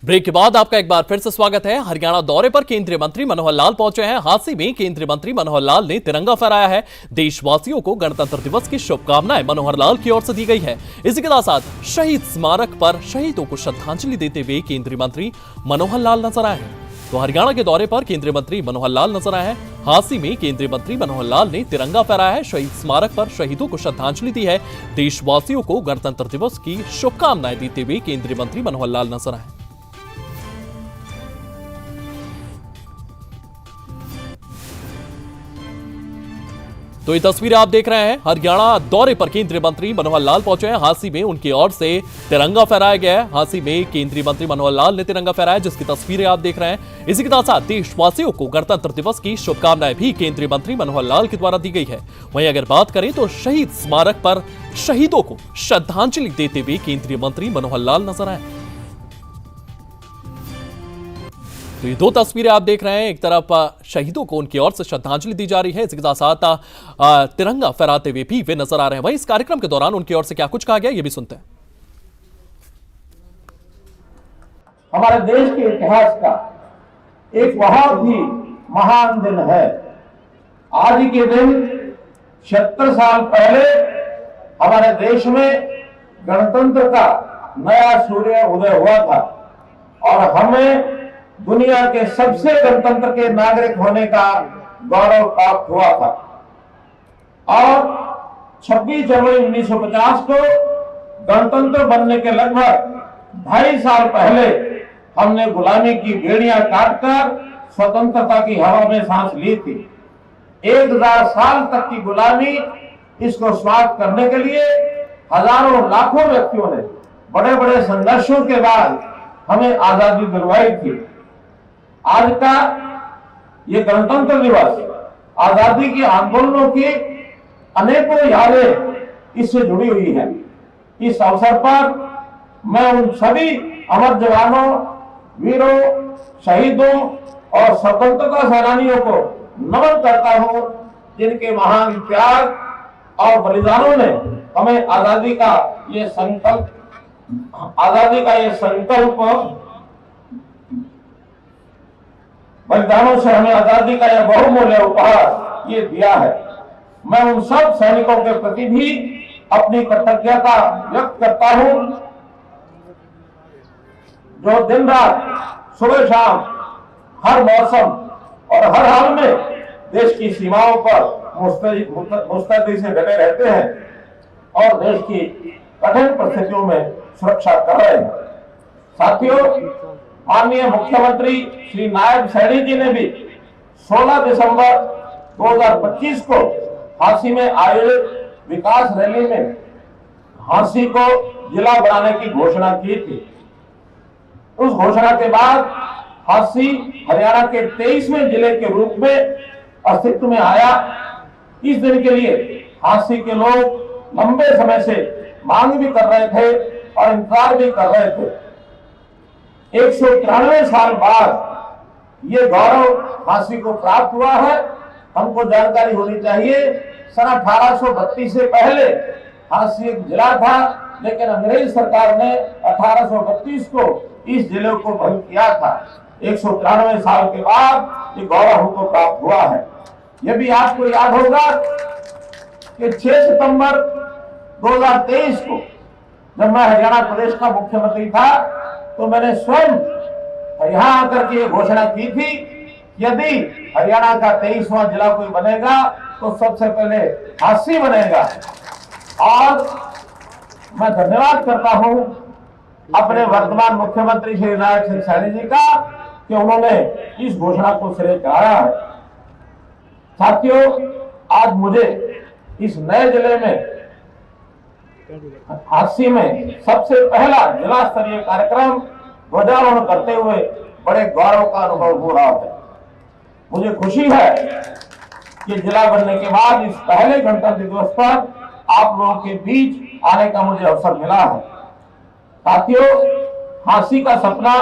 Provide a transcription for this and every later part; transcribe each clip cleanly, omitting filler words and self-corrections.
Break के बाद आपका एक बार फिर से स्वागत है। हरियाणा दौरे पर केंद्रीय मंत्री मनोहर लाल पहुंचे हैं। हांसी में केंद्रीय मंत्री मनोहर लाल ने तिरंगा फहराया है। देशवासियों को गणतंत्र दिवस की शुभकामनाएं मनोहर लाल की ओर से दी गई है। इसी के साथ शहीद स्मारक पर शहीदों को श्रद्धांजलि देते हुए केंद्रीय मंत्री मनोहर लाल नजर आए हैं। तो हरियाणा के दौरे पर केंद्रीय मंत्री मनोहर लाल नजर आए हैं। हांसी में केंद्रीय मंत्री मनोहर लाल ने तिरंगा फहराया है। शहीद स्मारक पर शहीदों को श्रद्धांजलि दी है। देशवासियों को गणतंत्र दिवस की शुभकामनाएं देते हुए केंद्रीय मंत्री मनोहर लाल नजर आए। तो ये तस्वीरें आप देख रहे हैं। हरियाणा दौरे पर केंद्रीय मंत्री मनोहर लाल पहुंचे हैं। हांसी में उनकी ओर से तिरंगा फहराया गया है। हांसी में केंद्रीय मंत्री मनोहर लाल ने तिरंगा फहराया, जिसकी तस्वीरें आप देख रहे हैं। इसी के साथ देशवासियों को गणतंत्र दिवस की शुभकामनाएं भी केंद्रीय मंत्री मनोहर लाल के द्वारा दी गई है। वहीं अगर बात करें तो शहीद स्मारक पर शहीदों को श्रद्धांजलि देते हुए केंद्रीय मंत्री मनोहर लाल नजर आए। तो ये दो तस्वीरें आप देख रहे हैं। एक तरफ शहीदों को उनकी ओर से श्रद्धांजलि दी जा रही है, इसके साथ तिरंगा फहराते हुए भी वे नजर आ रहे हैं। वहीं इस कार्यक्रम के दौरान उनकी ओर से क्या कुछ कहा गया, ये भी सुनते हैं। हमारे देश के इतिहास का एक बहुत ही महान दिन है। आज के दिन 76 साल पहले हमारे देश में गणतंत्र का नया सूर्य उदय हुआ था और हमें दुनिया के सबसे गणतंत्र के नागरिक होने का गौरव प्राप्त हुआ था। और 26 जनवरी 1950 को गणतंत्र बनने के लगभग 2.5 साल पहले हमने गुलामी की बेड़ियां काटकर स्वतंत्रता की हवा में सांस ली थी। 1000 साल तक की गुलामी, इसको समाप्त करने के लिए हजारों लाखों व्यक्तियों ने बड़े बड़े संघर्षों के बाद हमें आजादी दिलवाई थी। आज का ये गणतंत्र दिवस आजादी के आंदोलनों की अनेकों यादें इससे जुड़ी हुई हैं। इस अवसर पर मैं उन सभी अमर जवानों, वीरों, शहीदों और स्वतंत्रता सेनानियों को नमन करता हूं, जिनके महान त्याग और बलिदानों ने हमें आजादी का ये संकल्प बलिदानों से हमें आजादी का यह बहुमूल्य उपहार ये दिया है। मैं उन सब सैनिकों के प्रति भी अपनी कृतज्ञता व्यक्त करता हूं, जो दिन रात, सुबह शाम, हर मौसम और हर हाल में देश की सीमाओं पर मुस्तैदी से डटे रहते हैं और देश की कठिन परिस्थितियों में सुरक्षा कर रहे हैं। साथियों, माननीय मुख्यमंत्री श्री नायब सैनी जी ने भी 16 दिसंबर 2025 को हांसी में आयोजित विकास रैली में हांसी को जिला बनाने की घोषणा की थी। उस घोषणा के बाद हांसी हरियाणा के 23वें जिले के रूप में अस्तित्व में आया। इस दिन के लिए हांसी के लोग लंबे समय से मांग भी कर रहे थे और इंतजार भी कर रहे थे। 193 साल बाद ये गौरव हांसी को प्राप्त हुआ है। हमको जानकारी होनी चाहिए, सन 1832 से पहले हांसी एक जिला था, लेकिन अंग्रेज सरकार ने 1832 को इस जिले को बंद किया था। 193 साल के बाद ये गौरव हमको प्राप्त हुआ है। यह भी आपको याद होगा कि 6 सितंबर 2023 को जब मैं हरियाणा प्रदेश का मुख्यमंत्री था, तो मैंने स्वयं यहां आकर के घोषणा की थी, यदि हरियाणा का 23वां जिला कोई बनेगा तो सबसे पहले हांसी बनेगा। और मैं धन्यवाद करता हूं अपने वर्तमान मुख्यमंत्री श्री नायब सिंह सैनी जी का कि उन्होंने इस घोषणा को सिरे चढ़ाया है। साथियों, आज मुझे इस नए जिले में हांसी में सबसे पहला जिला स्तरीय कार्यक्रम ध्वजारोहण करते हुए बड़े गौरव का अनुभव हो रहा है। मुझे खुशी है कि जिला बनने के बाद इस पहले गणतंत्र दिवस पर आप लोगों के बीच आने का मुझे अवसर मिला है। साथियों, हांसी का सपना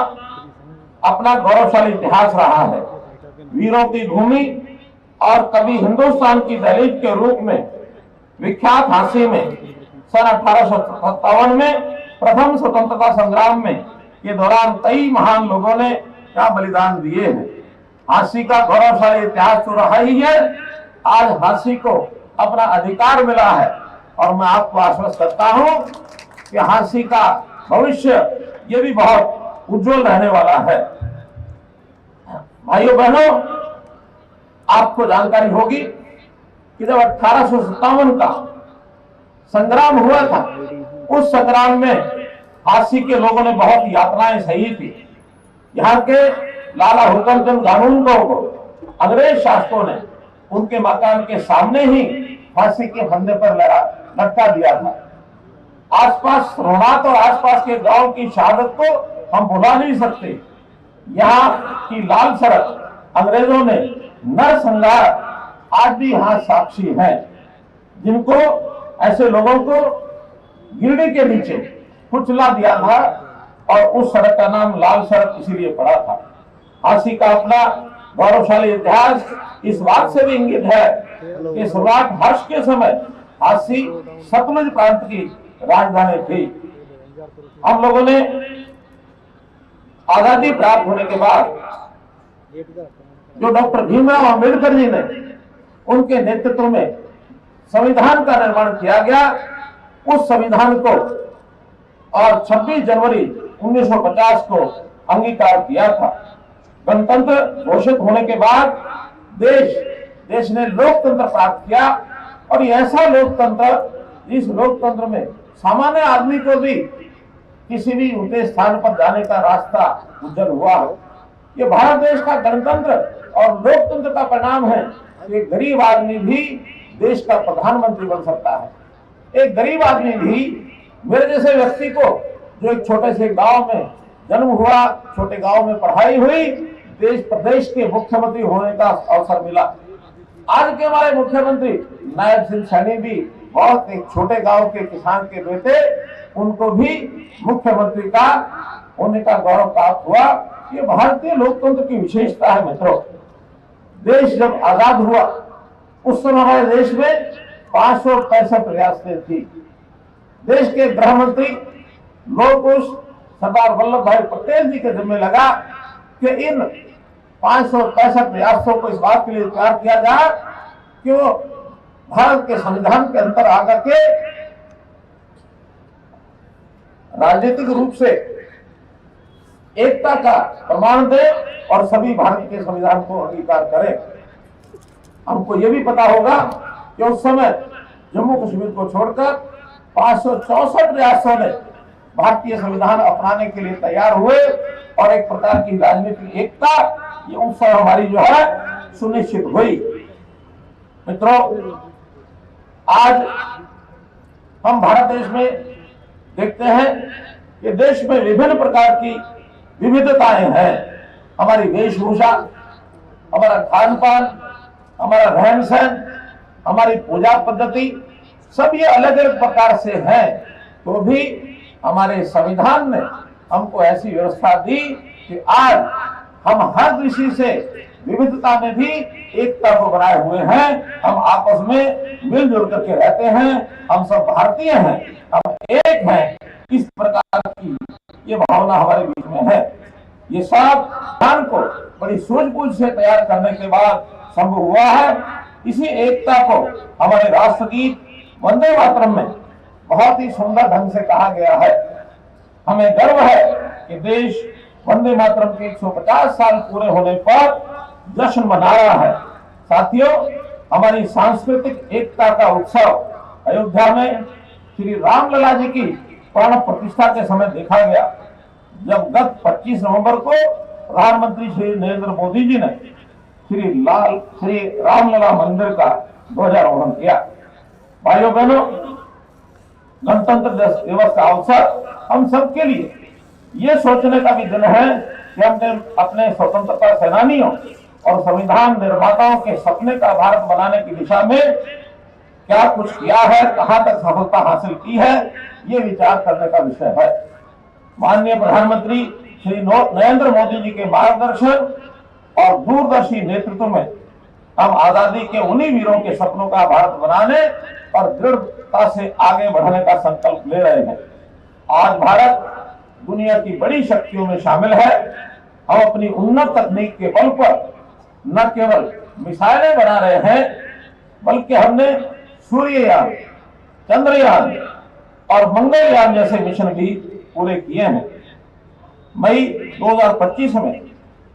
अपना गौरवशाली इतिहास रहा है। वीरों की भूमि और कभी हिंदुस्तान की दहलीज के रूप में विख्यात हांसी में सन 1857 में प्रथम स्वतंत्रता संग्राम में के दौरान कई महान लोगों ने क्या बलिदान दिए हैं। झांसी का गौरवशाली इतिहास तो रहा ही है। आज झांसी को अपना अधिकार मिला है और मैं आपको आश्वस्त करता हूं कि झांसी का भविष्य ये भी बहुत उज्जवल रहने वाला है। भाइयों बहनों, आपको जानकारी होगी कि जब 1857 का संग्राम हुआ था, उस संग्राम में झांसी के लोगों ने बहुत यातनाएं सही थी। यहाँ के लाला हुकमचंद कानून को अंग्रेज शासकों ने उनके मकान के सामने ही फांसी के फंदे पर लटका दिया था। आसपास रोहनात और आसपास के गांव की शहादत को हम भुला नहीं सकते। यहाँ की लाल सड़क अंग्रेजों ने नरसंहार आज भी यहाँ साक्षी है, जिनको ऐसे लोगों को गिरडी के नीचे कुचला दिया था और उस सड़क का नाम लाल सड़क इसीलिए पड़ा था। झांसी का अपना गौरवशाली इतिहास इस बात से भी इंगित है कि सम्राट हर्ष के समय झांसी सतलुज प्रांत की राजधानी थी। हम लोगों ने आजादी प्राप्त होने के बाद जो डॉक्टर भीमराव अंबेडकर जी ने उनके नेतृत्व में संविधान का निर्माण किया गया, उस संविधान को और 26 जनवरी 1950 को अंगीकार किया था। गणतंत्र घोषित होने के बाद देश ने लोकतंत्र प्राप्त किया और ये ऐसा लोकतंत्र, इस लोकतंत्र में सामान्य आदमी को भी किसी भी ऊंचे स्थान पर जाने का रास्ता उज्जवल हुआ है। ये भारत देश का गणतंत्र और लोकतंत्र का परिणाम है। एक गरीब आदमी भी देश का प्रधानमंत्री बन सकता है। एक गरीब आदमी भी, मेरे जैसे व्यक्ति को जो एक छोटे से गांव में जन्म हुआ, छोटे गांव में पढ़ाई हुई, देश प्रदेश के मुख्यमंत्री होने का अवसर मिला। आज के हमारे मुख्यमंत्री नायब सिंह सैनी भी बहुत एक छोटे गांव के किसान के बेटे, उनको भी मुख्यमंत्री का होने का गौरव प्राप्त हुआ। ये भारतीय लोकतंत्र की विशेषता है। मित्रों, देश जब आजाद हुआ उस समय हमारे देश में 565 रियासतें थी। देश के गृह मंत्री लोग सरदार वल्लभ भाई पटेल जी के जिम्मे लगा कि इन 565 रियासतों को इस बात के लिए तैयार किया जाए कि वो भारत के संविधान के अंतर आकर के राजनीतिक रूप से एकता का प्रमाण दे और सभी भारत के संविधान को अंगीकार करें। हमको ये भी पता होगा कि उस समय जम्मू कश्मीर को छोड़कर 564 रियासतों ने भारतीय संविधान अपनाने के लिए तैयार हुए और एक प्रकार की राजनीतिक एकता ये उस समय हमारी जो है सुनिश्चित हुई। मित्रों, आज हम भारत देश में देखते हैं कि देश में विभिन्न प्रकार की विविधताएं हैं। हमारी वेशभूषा, हमारा खान पान, हमारा रहन सहन, हमारी पूजा पद्धति, सब ये अलग अलग प्रकार से है। तो भी हमारे संविधान ने हमको ऐसी व्यवस्था दी कि आज हम हर दृष्टि से विविधता में भी एकता को बनाए हुए हैं। हम आपस में मिलजुल करके रहते हैं। हम सब भारतीय हैं, हम एक हैं। इस प्रकार की ये भावना हमारे बीच में है। ये सब ज्ञान को बड़ी सूझबूझ से तैयार करने के बाद संभव हुआ है। इसी एकता को हमारे राष्ट्रगीत वंदे मातरम में बहुत ही सुंदर ढंग से कहा गया है। हमें गर्व है कि देश वंदे मातरम के 150 साल पूरे होने पर जश्न मना रहा है। साथियों, हमारी सांस्कृतिक एकता का उत्सव अयोध्या में श्री रामलला जी की प्राण प्रतिष्ठा के समय देखा गया, जब गत 25 नवंबर को प्रधानमंत्री श्री नरेंद्र मोदी जी ने श्री रामलला मंदिर का ध्वजारोहण किया। भाइयों बहनों, गणतंत्र दिवस का अवसर हम सबके लिए ये सोचने का भी दिन है कि हमने अपने स्वतंत्रता सेनानियों और संविधान निर्माताओं के सपने का भारत बनाने की दिशा में क्या कुछ किया है, कहां तक सफलता हासिल की है, ये विचार करने का विषय है। माननीय प्रधानमंत्री श्री नरेंद्र मोदी जी के मार्गदर्शन और दूरदर्शी नेतृत्व में हम आजादी के उन्हीं वीरों के सपनों का भारत बनाने और दृढ़ता से आगे बढ़ने का संकल्प ले रहे हैं। आज भारत दुनिया की बड़ी शक्तियों में शामिल है। हम अपनी उन्नत तकनीक के बल पर न केवल मिसाइलें बना रहे हैं, बल्कि हमने सूर्ययान, चंद्रयान और मंगलयान जैसे मिशन भी पूरे किए हैं। मई 2025 में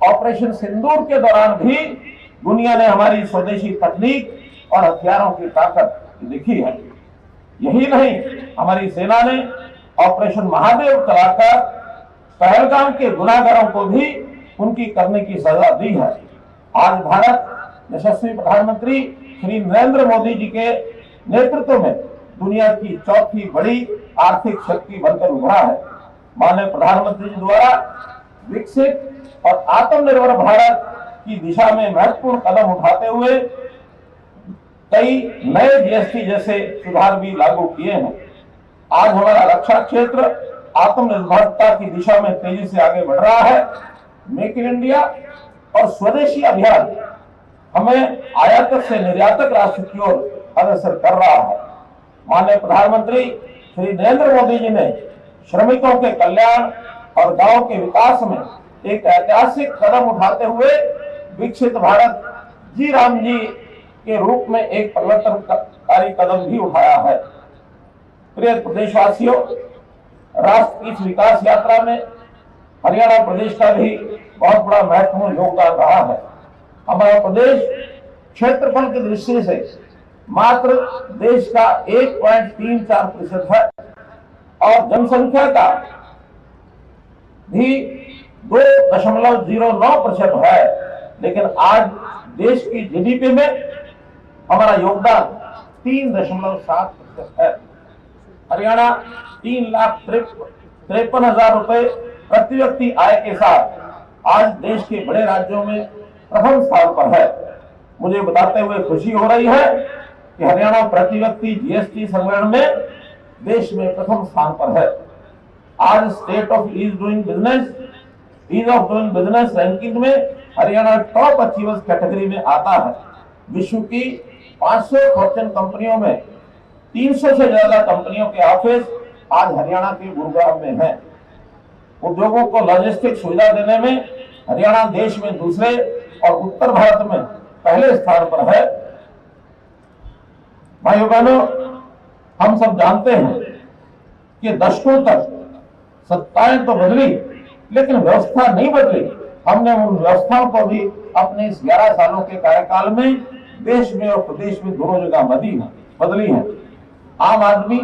ऑपरेशन सिंदूर के दौरान भी दुनिया ने हमारी स्वदेशी तकनीक और हथियारों की ताकत देखी है। यही नहीं, हमारी सेना ने ऑपरेशन महादेव चलाकर पहलगाम के गुनाहगारों को भी उनकी करने की सजा दी है। आज भारत यशस्वी प्रधानमंत्री श्री नरेंद्र मोदी जी के नेतृत्व में दुनिया की चौथी बड़ी आर्थिक शक्ति बनकर उभरा है। माननीय प्रधानमंत्री जी द्वारा विकसित और आत्मनिर्भर भारत की दिशा में महत्वपूर्ण कदम उठाते हुए कई नए जीएसटी जैसे सुधार भी लागू किए हैं। आज हमारा रक्षा क्षेत्र आत्मनिर्भरता की दिशा में तेजी से आगे बढ़ रहा है। मेक इन इंडिया और स्वदेशी अभियान हमें आयातक से निर्यातक राष्ट्र की ओर अग्रसर कर रहा है। माननीय प्रधानमंत्री श्री नरेंद्र मोदी जी ने श्रमिकों के कल्याण और गांव के विकास में एक ऐतिहासिक कदम उठाते हुए विकसित भारत जी राम जी के रूप में एक परिवर्तनकारी कदम भी उठाया है। प्रिय प्रदेशवासियों, राष्ट्र की इस विकास यात्रा में हरियाणा प्रदेश का भी बहुत बड़ा महत्वपूर्ण योगदान रहा है। हमारा प्रदेश क्षेत्रफल की दृष्टि से मात्र देश का 1.34% है और जनसंख्या का भी 2.09% है, लेकिन आज देश की जीडीपी में हमारा योगदान 3.7% है। हरियाणा 3,53,000 रुपए प्रति व्यक्ति आय के साथ आज देश के बड़े राज्यों में प्रथम स्थान पर है। मुझे बताते हुए खुशी हो रही है कि हरियाणा प्रति व्यक्ति जीएसटी संग्रहण में देश में प्रथम स्थान पर है। आज state of ease of doing business ranking में हरियाणा टॉप अचीवर्स कैटेगरी में आता है। विश्व की 500 फॉर्च्यून कंपनियों में 300 से ज्यादा कंपनियों के ऑफिस आज हरियाणा के गुरुग्राम में हैं। उद्योगों को लॉजिस्टिक सुविधा देने में हरियाणा देश में दूसरे और उत्तर भारत में पहले स्थान पर है। भाइयों बहनों, हम सब जानते हैं कि दशकों तक सत्ताएं तो बदली, लेकिन व्यवस्था नहीं बदली। हमने उन व्यवस्थाओं को भी अपने इस 11 सालों के कार्यकाल में देश में और प्रदेश में दोनों जगह बदली है। आम आदमी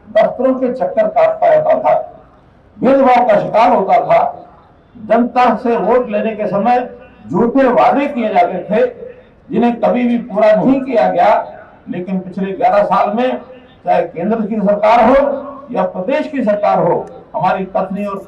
दफ्तरों के चक्कर काटता रहता था, भेदभाव का शिकार होता था, जनता से वोट लेने के समय झूठे वादे किए जाते थे जिन्हें कभी भी पूरा नहीं किया गया। लेकिन पिछले 11 साल में चाहे केंद्र की सरकार हो या प्रदेश की सरकार हो, हमारी कथनी और